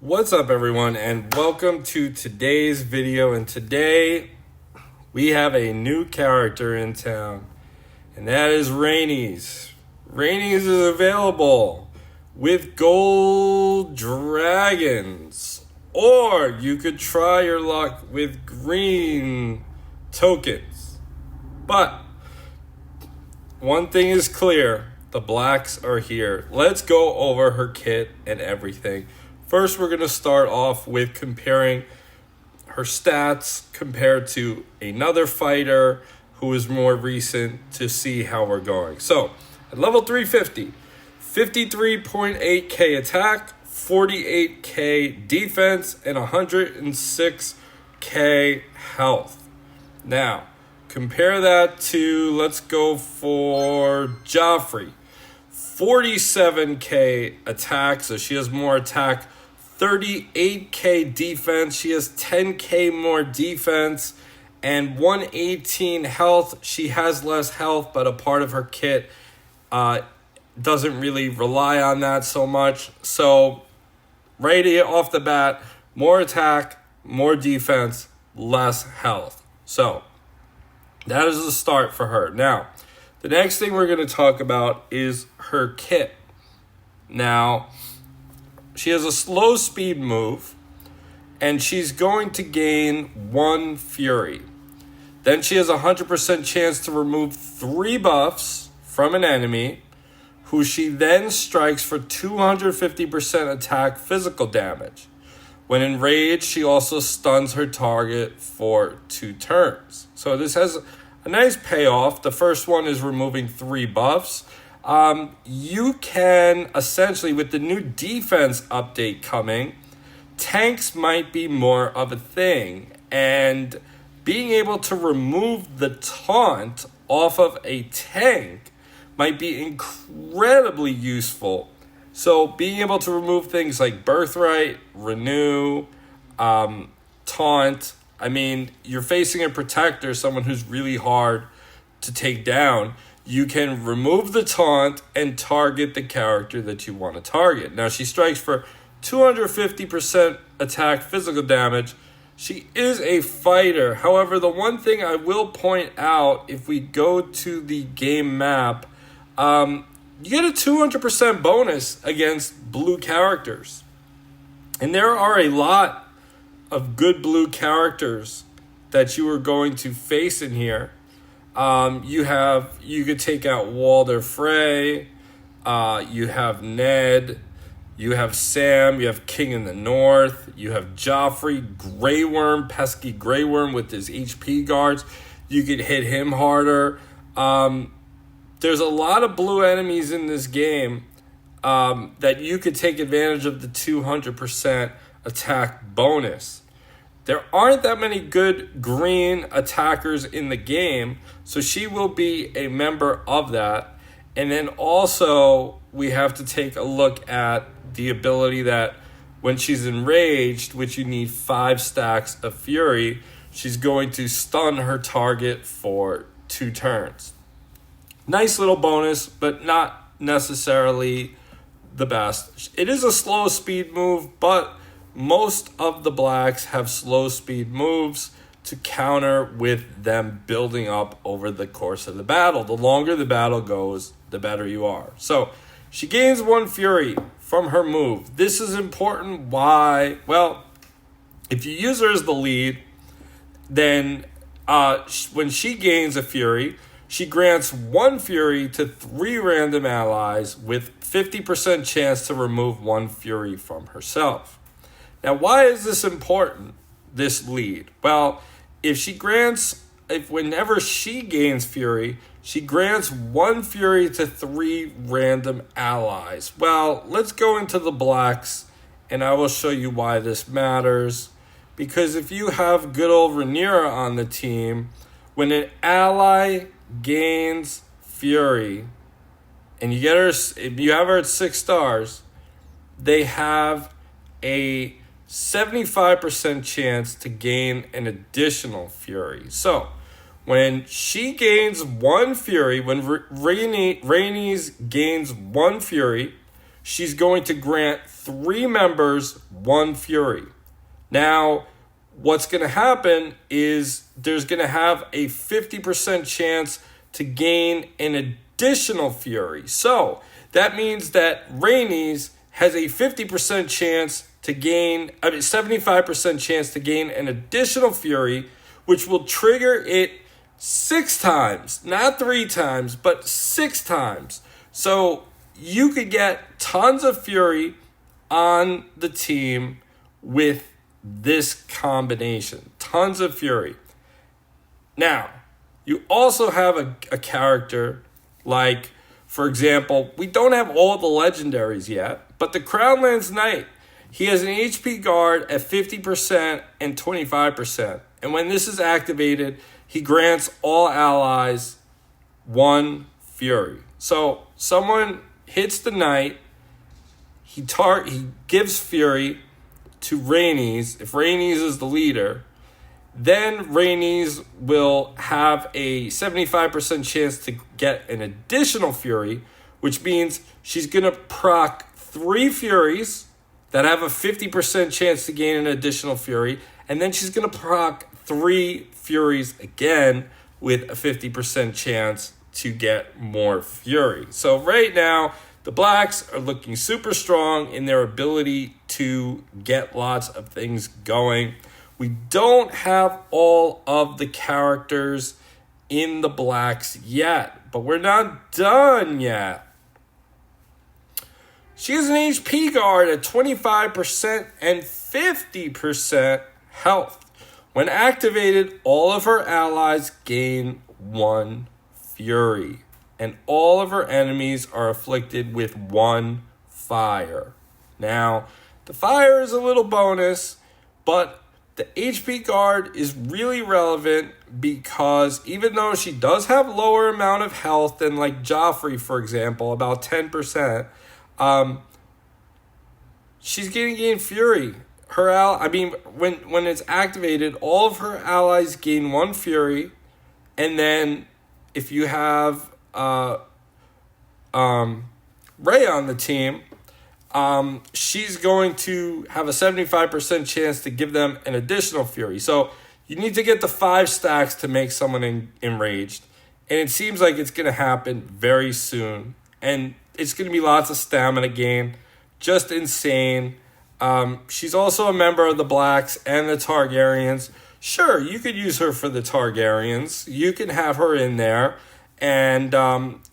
What's up, everyone, and welcome to today's video. And today we have a new character in town, and that is Rhaenys. Rhaenys is available with gold dragons, or you could try your luck with green tokens. But one thing is clear, the blacks are here. Let's go over her kit and everything. First, we're going to start off with comparing her stats compared to another fighter who is more recent to see how we're going. So, at level 350, 53.8k attack, 48k defense, and 106k health. Now, compare that to, let's go for Joffrey. 47k attack, so she has more attack. 38k defense, she has 10k more defense, and 118 health. She has less health, but a part of her kit doesn't really rely on that so much. So right off the bat, more attack, more defense, less health. So that is the start for her. Now, the next thing we're going to talk about is her kit. Now, she has a slow speed move, and she's going to gain 1 fury. Then she has a 100% chance to remove 3 buffs from an enemy, who she then strikes for 250% attack physical damage. When enraged, she also stuns her target for 2 turns. So this has a nice payoff. The first one is removing 3 buffs. You can essentially, with the new defense update coming, tanks might be more of a thing. And being able to remove the taunt off of a tank might be incredibly useful. So being able to remove things like Birthright, Renew, Taunt. I mean, you're facing a protector, someone who's really hard to take down. You can remove the taunt and target the character that you want to target. Now, she strikes for 250% attack physical damage. She is a fighter. However, the one thing I will point out, if we go to the game map, you get a 200% bonus against blue characters. And there are a lot of good blue characters that you are going to face in here. You could take out Walder Frey, you have Ned, you have Sam, you have King in the North, you have Joffrey, Grey Worm, pesky Grey Worm with his HP guards. You could hit him harder. There's a lot of blue enemies in this game that you could take advantage of the 200% attack bonus. There aren't that many good green attackers in the game, so she will be a member of that. And then also, we have to take a look at the ability that when she's enraged, which you need 5 stacks of fury, she's going to stun her target for 2 turns. Nice little bonus, but not necessarily the best. It is a slow speed move, but most of the blacks have slow speed moves to counter with them building up over the course of the battle. The longer the battle goes, the better you are. So she gains 1 fury from her move. This is important. Why? Well, if you use her as the lead, then when she gains a fury, she grants 1 fury to 3 random allies with 50% chance to remove 1 fury from herself. Now, why is this important, this lead? Well, whenever she gains fury, she grants 1 fury to 3 random allies. Well, let's go into the blacks, and I will show you why this matters. Because if you have good old Rhaenyra on the team, when an ally gains fury, and you have her at 6 stars, they have a 75% chance to gain an additional fury. So, when she gains 1 fury, when Rhaenys gains 1 fury, she's going to grant 3 members, 1 fury. Now, what's going to happen is there's going to have a 50% chance to gain an additional fury. So that means that Rhaenys has a 50% chance to gain, 75% chance to gain an additional fury, which will trigger it 6 times, not 3 times, but 6 times. So you could get tons of fury on the team with this combination. Tons of fury. Now, you also have a character like, for example, we don't have all the legendaries yet, but the Crownlands Knight, he has an HP guard at 50% and 25%. And when this is activated, he grants all allies 1 fury. So someone hits the knight, he gives fury to Rhaenys. If Rhaenys is the leader, then Rhaenys will have a 75% chance to get an additional fury, which means she's going to proc 3 furies that have a 50% chance to gain an additional fury, and then she's going to proc 3 furies again with a 50% chance to get more fury. So right now, the Blacks are looking super strong in their ability to get lots of things going. We don't have all of the characters in the Blacks yet, but we're not done yet. She has an HP guard at 25% and 50% health. When activated, all of her allies gain 1 fury, and all of her enemies are afflicted with 1 fire. Now, the fire is a little bonus, but the HP guard is really relevant because even though she does have lower amount of health than like Joffrey, for example, about 10%, she's going to gain fury. When it's activated, all of her allies gain 1 fury, and then if you have Rey on the team, she's going to have a 75% chance to give them an additional fury. So you need to get the 5 stacks to make someone enraged, and it seems like it's going to happen very soon, and it's going to be lots of stamina gain, just insane. She's also a member of the Blacks and the Targaryens. Sure, you could use her for the Targaryens. You can have her in there, and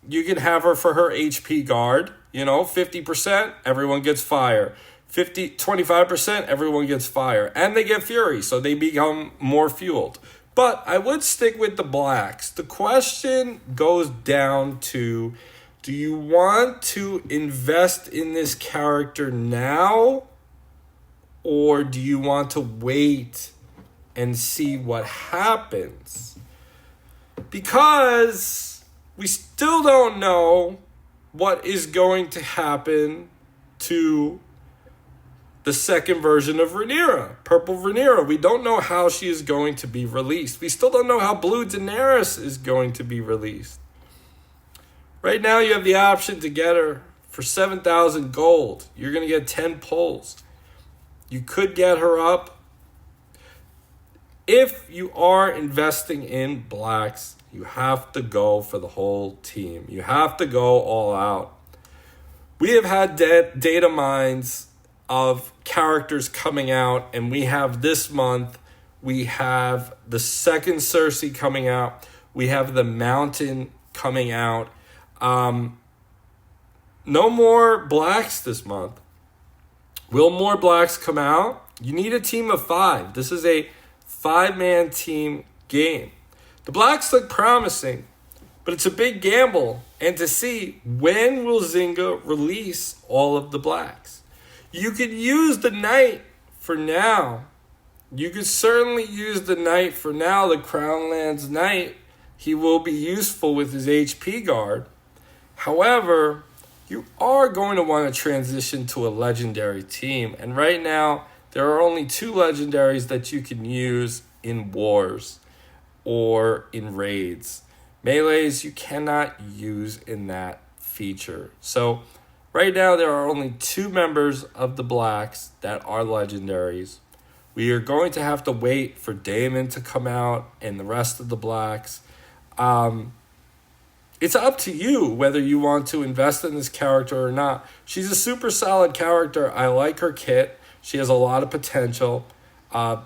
you can have her for her HP guard. 50%, everyone gets fire. 25%, everyone gets fire. And they get fury, so they become more fueled. But I would stick with the Blacks. The question goes down to, do you want to invest in this character now, or do you want to wait and see what happens? Because we still don't know what is going to happen to the second version of Rhaenyra, Purple Rhaenyra. We don't know how she is going to be released. We still don't know how Blue Daenerys is going to be released. Right now, you have the option to get her for 7,000 gold. You're going to get 10 pulls. You could get her up. If you are investing in Blacks, you have to go for the whole team. You have to go all out. We have had data mines of characters coming out, and we have this month, we have the second Cersei coming out. We have the Mountain coming out. No more Blacks this month. Will more Blacks come out? You need a team of 5. This is a 5-man team game. The Blacks look promising, but it's a big gamble. And to see, when will Zynga release all of the Blacks? You could use the Knight for now. You could certainly use the Knight for now, the Crownlands Knight. He will be useful with his HP guard. However, you are going to want to transition to a legendary team. And right now, there are only 2 legendaries that you can use in wars or in raids. Melees you cannot use in that feature. So Right now, there are only 2 members of the Blacks that are legendaries. We are going to have to wait for Daemon to come out and the rest of the Blacks. It's up to you whether you want to invest in this character or not. She's a super solid character. I like her kit. She has a lot of potential. But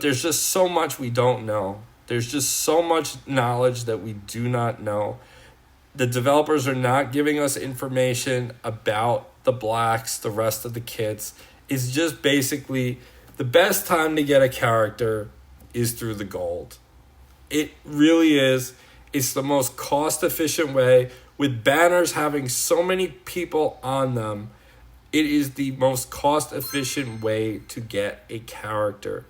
there's just so much we don't know. There's just so much knowledge that we do not know. The developers are not giving us information about the Blacks, the rest of the kits. It's just basically the best time to get a character is through the gold. It really is. It's the most cost-efficient way. With banners having so many people on them, it is the most cost-efficient way to get a character.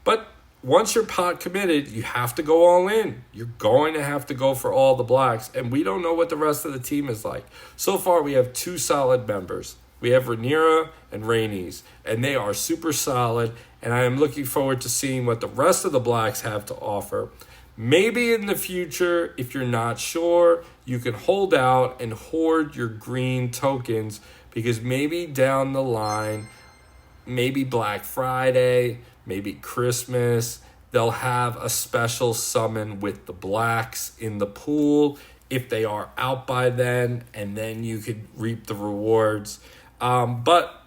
But once you're pot committed, you have to go all in. You're going to have to go for all the Blacks, and we don't know what the rest of the team is like. So far, we have 2 solid members. We have Rhaenyra and Rhaenys, and they are super solid, and I am looking forward to seeing what the rest of the Blacks have to offer. Maybe in the future, if you're not sure, you can hold out and hoard your green tokens, because maybe down the line, maybe Black Friday, maybe Christmas, they'll have a special summon with the Blacks in the pool if they are out by then, and then you could reap the rewards. But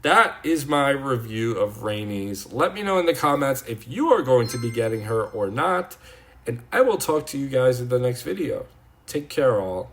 that is my review of Rhaenys. Let me know in the comments if you are going to be getting her or not, and I will talk to you guys in the next video. Take care, all.